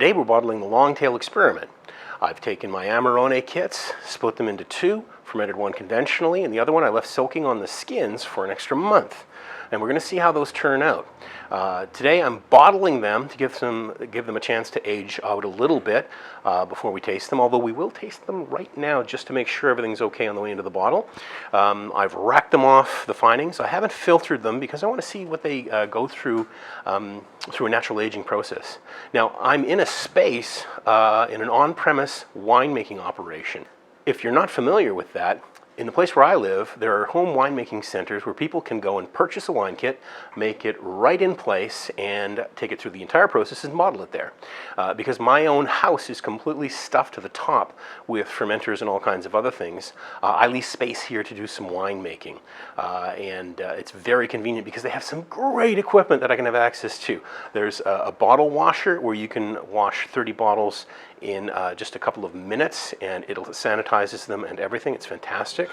Today we're bottling the long-tail experiment. I've taken my Amarone kits, split them into two, fermented one conventionally, and the other one I left soaking on the skins for an extra month. And we're going to see how those turn out. Today I'm bottling them to give them a chance to age out a little bit before we taste them, although we will taste them right now just to make sure everything's okay on the way into the bottle. I've racked them off the findings. I haven't filtered them because I want to see what they go through through a natural aging process. Now, I'm in a space in an on-premise winemaking operation. If you're not familiar with that, in the place where I live, there are home winemaking centers where people can go and purchase a wine kit, make it right in place, and take it through the entire process and bottle it there. Because my own house is completely stuffed to the top with fermenters and all kinds of other things, I leave space here to do some winemaking. It's very convenient because they have some great equipment that I can have access to. There's a bottle washer where you can wash 30 bottles in just a couple of minutes, and it sanitizes them and everything. It's fantastic.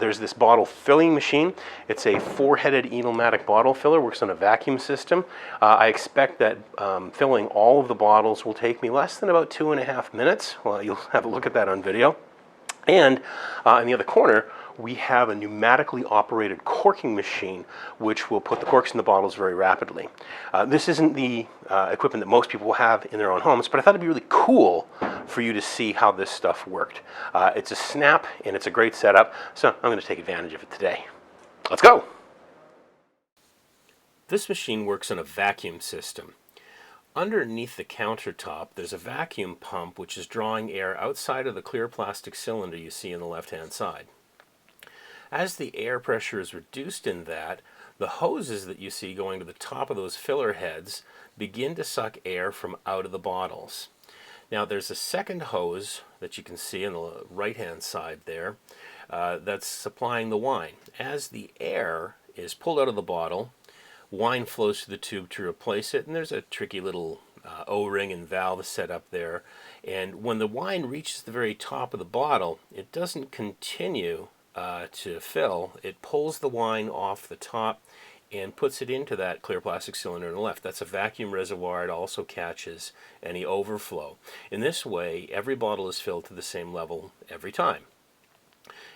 There's this bottle filling machine. It's a 4-headed pneumatic bottle filler, works on a vacuum system. I expect that filling all of the bottles will take me less than about 2.5 minutes. Well, you'll have a look at that on video. And in the other corner, we have a pneumatically operated corking machine which will put the corks in the bottles very rapidly. This isn't the equipment that most people will have in their own homes, but I thought it'd be really cool for you to see how this stuff worked. It's a snap and it's a great setup, so I'm going to take advantage of it today. Let's go! This machine works on a vacuum system. Underneath the countertop, there's a vacuum pump which is drawing air outside of the clear plastic cylinder you see on the left-hand side. As the air pressure is reduced in that, the hoses that you see going to the top of those filler heads begin to suck air from out of the bottles. Now there's a second hose that you can see on the right-hand side there that's supplying the wine. As the air is pulled out of the bottle, wine flows through the tube to replace it, and there's a tricky little O-ring and valve set up there. And when the wine reaches the very top of the bottle, it doesn't continue to fill. It pulls the wine off the top and puts it into that clear plastic cylinder on the left. That's a vacuum reservoir. It also catches any overflow. In this way, every bottle is filled to the same level every time.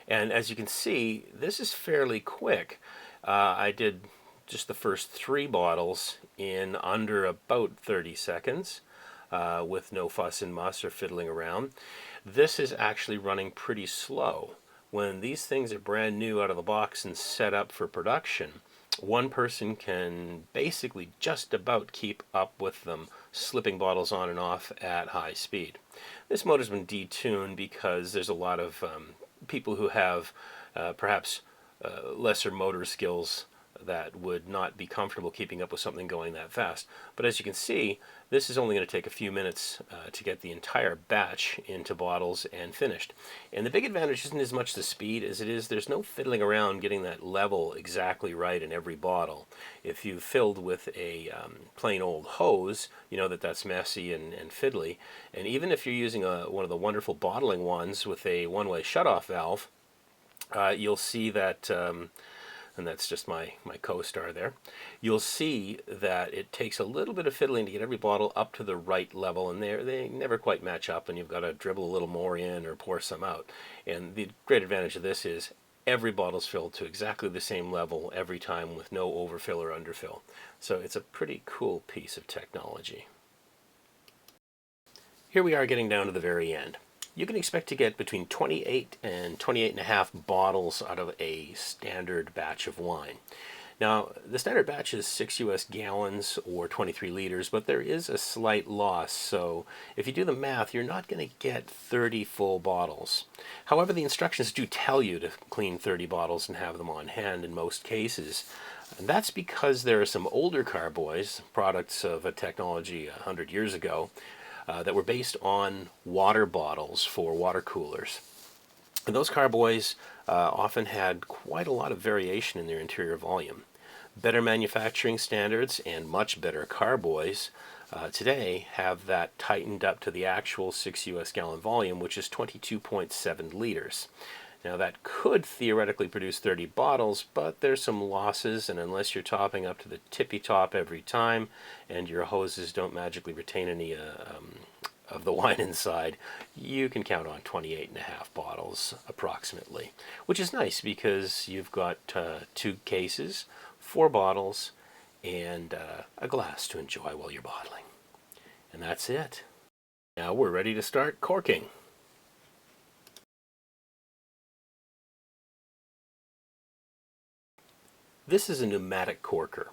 And as you can see, this is fairly quick. I did just the first 3 bottles in under about 30 seconds with no fuss and muss or fiddling around. This is actually running pretty slow. When these things are brand new out of the box and set up for production, one person can basically just about keep up with them, slipping bottles on and off at high speed. This motor's been detuned because there's a lot of people who have perhaps lesser motor skills that would not be comfortable keeping up with something going that fast. But as you can see, this is only going to take a few minutes to get the entire batch into bottles and finished. And the big advantage isn't as much the speed as it is there's no fiddling around getting that level exactly right in every bottle. If you've filled with a plain old hose, you know that that's messy and fiddly. And even if you're using one of the wonderful bottling ones with a one-way shutoff valve, you'll see that and that's just my co-star there, you'll see that it takes a little bit of fiddling to get every bottle up to the right level, and they never quite match up, and you've got to dribble a little more in or pour some out. And the great advantage of this is every bottle's filled to exactly the same level every time with no overfill or underfill. So it's a pretty cool piece of technology. Here we are getting down to the very end. You can expect to get between 28 and 28.5 bottles out of a standard batch of wine. Now, the standard batch is 6 US gallons or 23 liters, but there is a slight loss. So if you do the math, you're not going to get 30 full bottles. However, the instructions do tell you to clean 30 bottles and have them on hand in most cases. And that's because there are some older carboys, products of a technology 100 years ago, that were based on water bottles for water coolers. And those carboys often had quite a lot of variation in their interior volume. Better manufacturing standards and much better carboys today have that tightened up to the actual 6 US gallon volume, which is 22.7 liters. Now that could theoretically produce 30 bottles, but there's some losses, and unless you're topping up to the tippy top every time and your hoses don't magically retain any of the wine inside, you can count on 28.5 bottles approximately, which is nice because you've got 2 cases, 4 bottles, and a glass to enjoy while you're bottling. And that's it. Now we're ready to start corking. This is a pneumatic corker.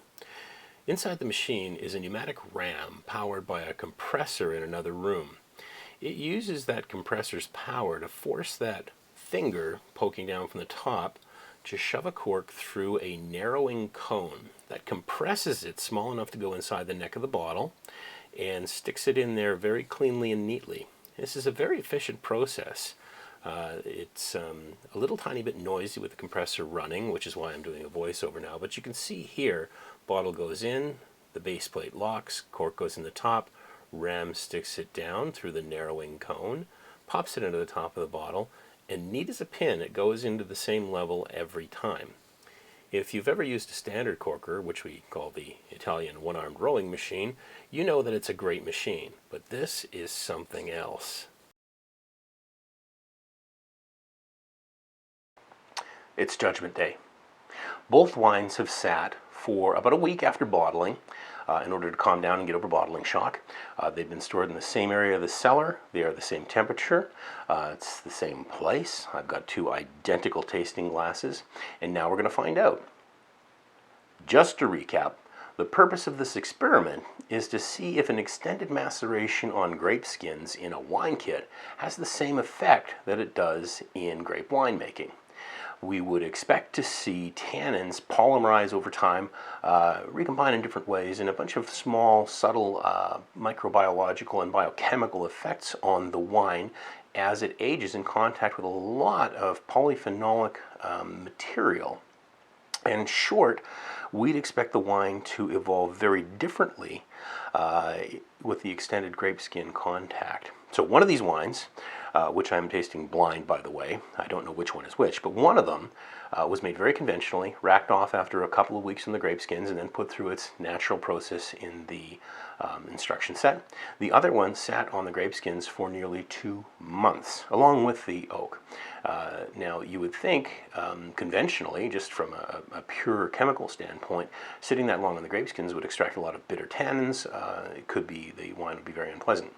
Inside the machine is a pneumatic ram powered by a compressor in another room. It uses that compressor's power to force that finger poking down from the top to shove a cork through a narrowing cone that compresses it small enough to go inside the neck of the bottle and sticks it in there very cleanly and neatly. This is a very efficient process. It's a little tiny bit noisy with the compressor running, which is why I'm doing a voiceover now, but you can see here, bottle goes in, the base plate locks, cork goes in the top, ram sticks it down through the narrowing cone, pops it into the top of the bottle, and neat as a pin, it goes into the same level every time. If you've ever used a standard corker, which we call the Italian one-armed rolling machine, you know that it's a great machine, but this is something else. It's Judgment Day. Both wines have sat for about a week after bottling in order to calm down and get over bottling shock. They've been stored in the same area of the cellar. They are the same temperature. It's the same place. I've got 2 identical tasting glasses, and now we're going to find out. Just to recap, the purpose of this experiment is to see if an extended maceration on grape skins in a wine kit has the same effect that it does in grape winemaking. We would expect to see tannins polymerize over time, recombine in different ways, and a bunch of small, subtle microbiological and biochemical effects on the wine as it ages in contact with a lot of polyphenolic material. In short, we'd expect the wine to evolve very differently with the extended grape skin contact. So one of these wines, which I'm tasting blind, by the way, I don't know which one is which, but one of them was made very conventionally, racked off after a couple of weeks in the grape skins, and then put through its natural process in the instruction set. The other one sat on the grape skins for nearly 2 months, along with the oak. Now, you would think, conventionally, just from a pure chemical standpoint, sitting that long on the grape skins would extract a lot of bitter tannins. It could be, the wine would be very unpleasant.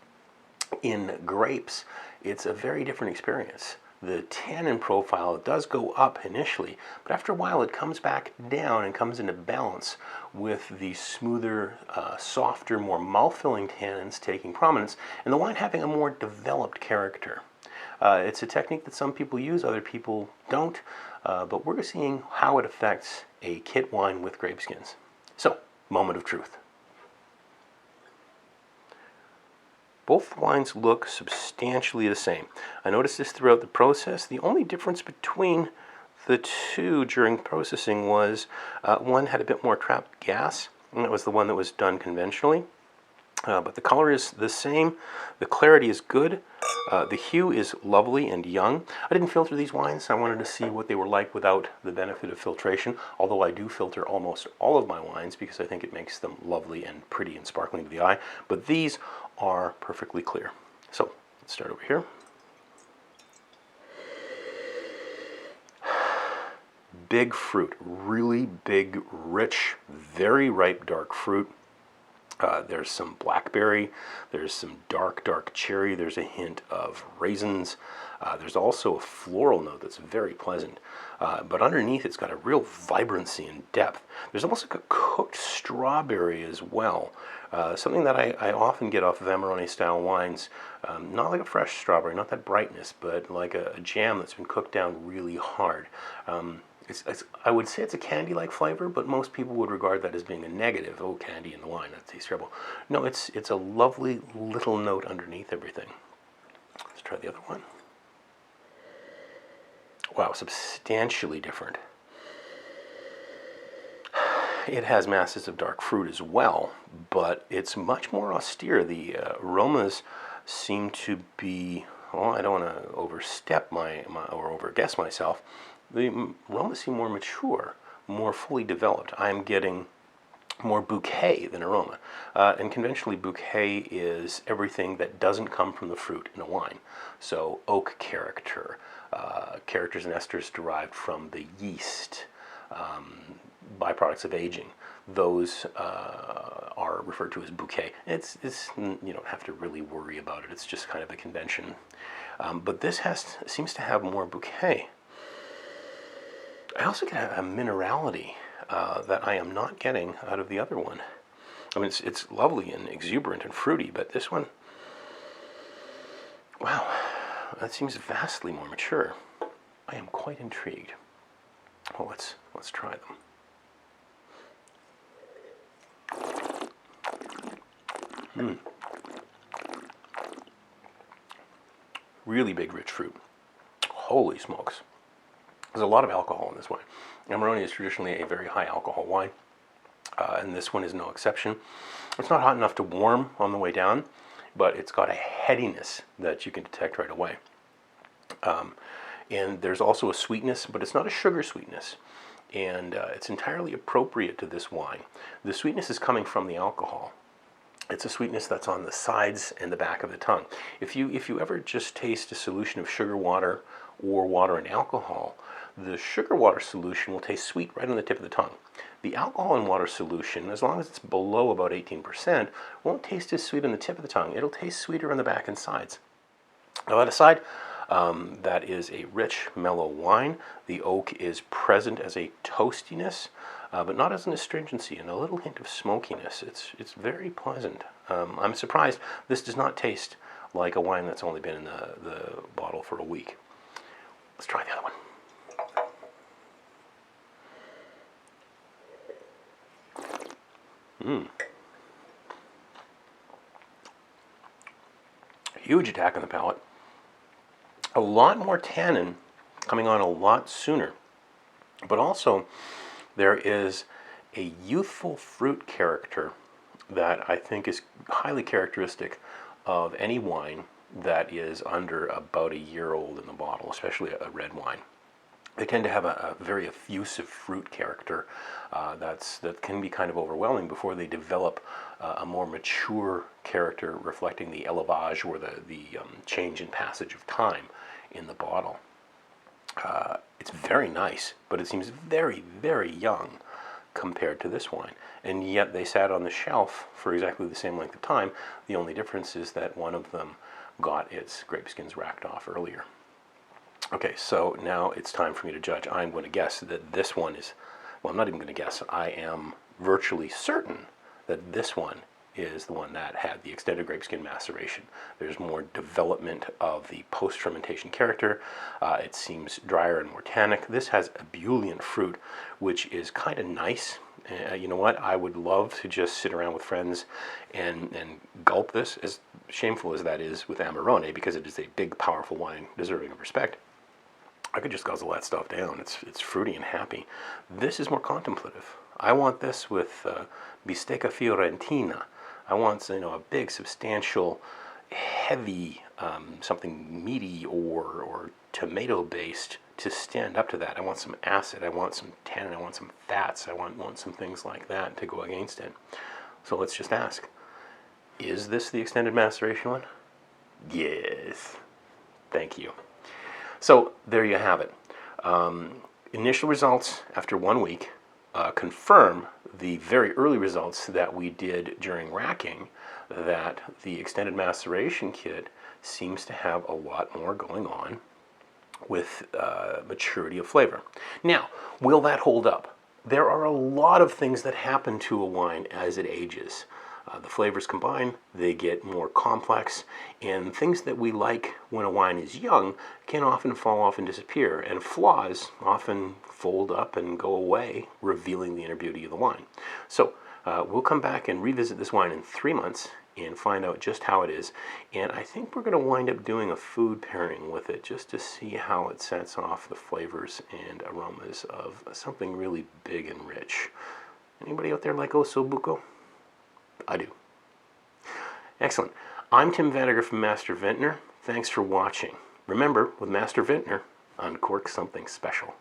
In grapes, it's a very different experience. The tannin profile does go up initially, but after a while it comes back down and comes into balance with the smoother, softer, more mouth-filling tannins taking prominence, and the wine having a more developed character. It's a technique that some people use, other people don't, but we're seeing how it affects a kit wine with grape skins. So, moment of truth. Both wines look substantially the same. I noticed this throughout the process. The only difference between the 2 during processing was one had a bit more trapped gas, and that was the one that was done conventionally. But the color is the same, the clarity is good, the hue is lovely and young. I didn't filter these wines. I wanted to see what they were like without the benefit of filtration, although I do filter almost all of my wines because I think it makes them lovely and pretty and sparkling to the eye. But these are perfectly clear. So let's start over here. Big fruit, really big, rich, very ripe dark fruit. There's some blackberry, there's some dark cherry, there's a hint of raisins. There's also a floral note that's very pleasant, but underneath it's got a real vibrancy and depth. There's almost like a cooked strawberry as well, something that I often get off of Amarone style wines. Not like a fresh strawberry, not that brightness, but like a jam that's been cooked down really hard. I would say it's a candy-like flavor, but most people would regard that as being a negative. Oh, candy in the wine, that tastes terrible. No, it's a lovely little note underneath everything. Let's try the other one. Wow, substantially different. It has masses of dark fruit as well, but it's much more austere. The aromas seem to be well, I don't want to overstep or overguess myself. The aromas seem more mature, more fully developed. I'm getting more bouquet than aroma. And conventionally, bouquet is everything that doesn't come from the fruit in a wine. So oak character, characters and esters derived from the yeast, byproducts of aging. Those are referred to as bouquet. You don't have to really worry about it. It's just kind of a convention. But this seems to have more bouquet. I also get a minerality that I am not getting out of the other one. I mean, it's lovely and exuberant and fruity, but this one, wow, that seems vastly more mature. I am quite intrigued. Well, let's try them. Really big, rich fruit. Holy smokes. There's a lot of alcohol in this wine. Amarone is traditionally a very high alcohol wine, and this one is no exception. It's not hot enough to warm on the way down, but it's got a headiness that you can detect right away. And there's also a sweetness, but it's not a sugar sweetness. And it's entirely appropriate to this wine. The sweetness is coming from the alcohol. It's a sweetness that's on the sides and the back of the tongue. If you ever just taste a solution of sugar water or water and alcohol, the sugar water solution will taste sweet right on the tip of the tongue. The alcohol and water solution, as long as it's below about 18%, won't taste as sweet on the tip of the tongue. It'll taste sweeter on the back and sides. Now that aside, that is a rich, mellow wine. The oak is present as a toastiness, but not as an astringency, and a little hint of smokiness. It's very pleasant. I'm surprised this does not taste like a wine that's only been in the bottle for a week. Let's try the other one. Huge attack on the palate. A lot more tannin coming on a lot sooner. But also, there is a youthful fruit character that I think is highly characteristic of any wine that is under about a year old in the bottle, especially a red wine. They tend to have a very effusive fruit character that can be kind of overwhelming before they develop a more mature character reflecting the élevage or the change in passage of time in the bottle. It's very nice, but it seems very, very young compared to this wine. And yet they sat on the shelf for exactly the same length of time. The only difference is that one of them got its grape skins racked off earlier. Okay, so now it's time for me to judge. I'm going to guess that this one is, well, I'm not even going to guess. I am virtually certain that this one is the one that had the extended grape skin maceration. There's more development of the post-fermentation character. It seems drier and more tannic. This has ebullient fruit, which is kind of nice. You know what? I would love to just sit around with friends and gulp this, as shameful as that is with Amarone, because it is a big, powerful wine deserving of respect. I could just guzzle that stuff down. It's fruity and happy. This is more contemplative. I want this with bistecca fiorentina. I want a big, substantial, heavy, something meaty or tomato-based to stand up to that. I want some acid. I want some tannin. I want some fats. I want some things like that to go against it. So let's just ask, is this the extended maceration one? Yes. Thank you. So there you have it. Initial results after 1 week confirm the very early results that we did during racking, that the extended maceration kit seems to have a lot more going on with maturity of flavor. Now, will that hold up? There are a lot of things that happen to a wine as it ages. The flavors combine, they get more complex, and things that we like when a wine is young can often fall off and disappear, and flaws often fold up and go away, revealing the inner beauty of the wine. So we'll come back and revisit this wine in 3 months and find out just how it is, and I think we're going to wind up doing a food pairing with it just to see how it sets off the flavors and aromas of something really big and rich. Anybody out there like Osso Bucco? I do. Excellent. I'm Tim Vandergrift from Master Vintner. Thanks for watching. Remember, with Master Vintner, uncork something special.